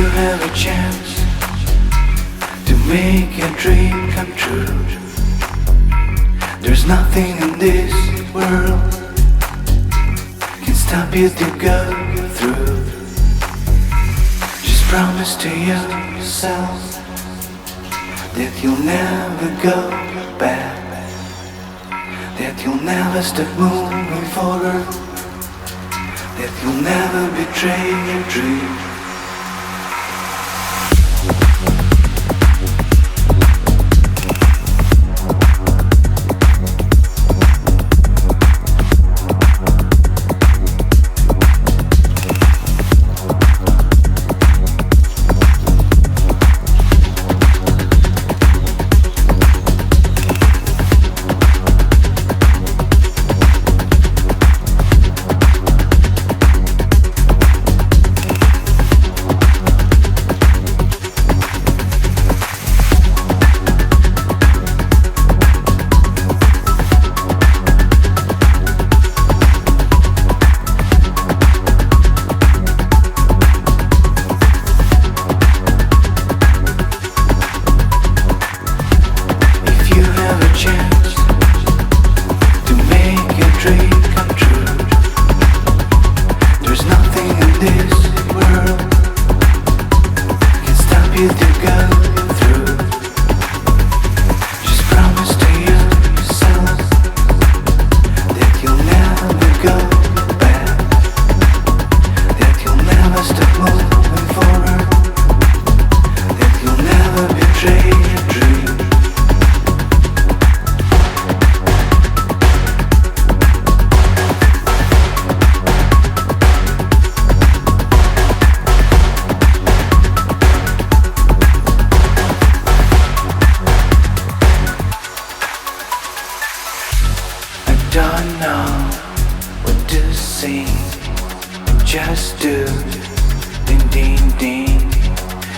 you have a chance to make a dream come true, there's nothing in this world can stop you to go through. Just promise to yourself that you'll never go back, that you'll never stop moving forward, that you'll never betray your dream. Don't know what to sing, just do ding ding ding.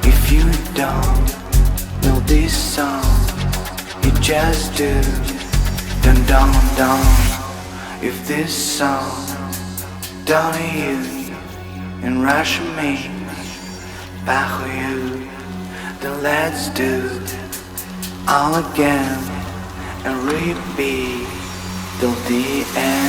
If you don't know this song, you just do dun dun dun. If this song don't you and rush me back you, then let's do all again and repeat till the end.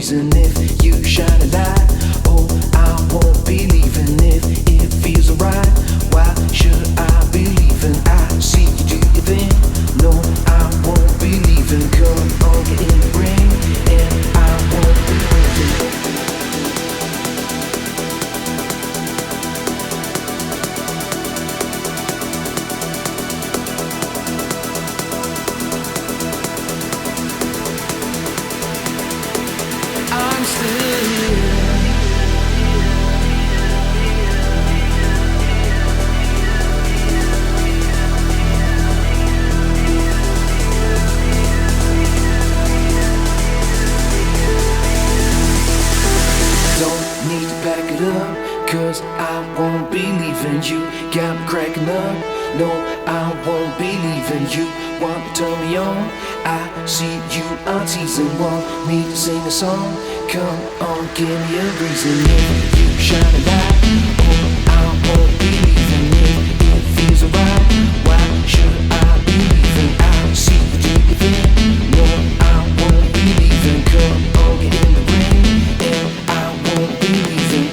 reason if you shine a light. Oh, I won't be leaving if it feels alright. Why should I be leaving? I see you do your thing. No, I won't be leaving. Come on, get in the ring, and I won't be leaving. I'm still here. Don't need to back it up, cause I won't be leaving. You got me cracking up. No, I won't be leaving. You want to turn me on. I see you are teasing. Want me to sing a song? Come on, give me a reason. If you shine a light, oh, I won't be leaving. If it feels alright, why should I be leaving? I see you do your thing. No, I won't be leaving. Come on, get in the ring, and I won't be leaving.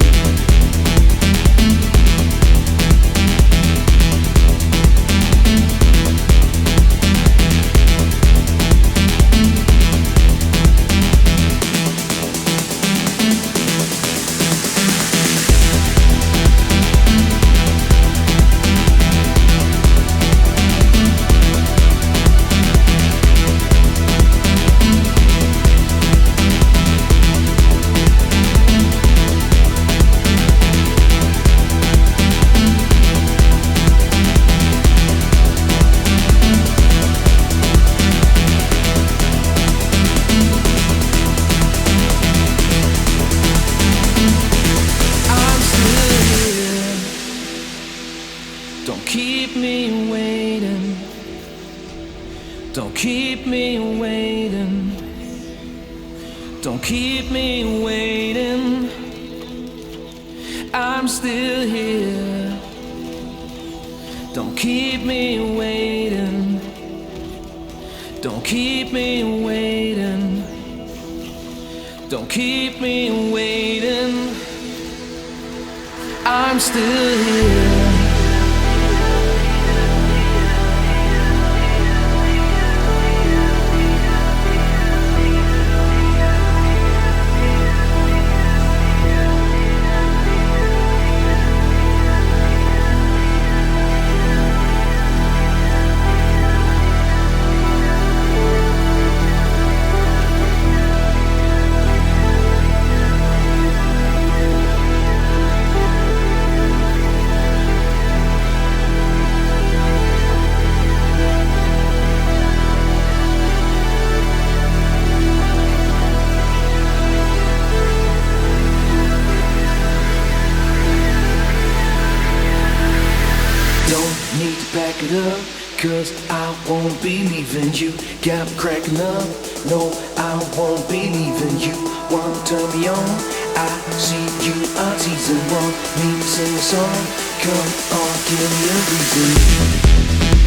Don't keep me waiting. Don't keep me waiting. Don't keep me waiting. I'm still here. Don't keep me waiting. Don't keep me waiting. Don't keep me waiting. I'm still here. Need to back it up, cause I won't be leaving. You got me cracking up. No, I won't be leaving. You want to turn me on. I see you are teasing. Want me to sing a song? Come on, give me a reason.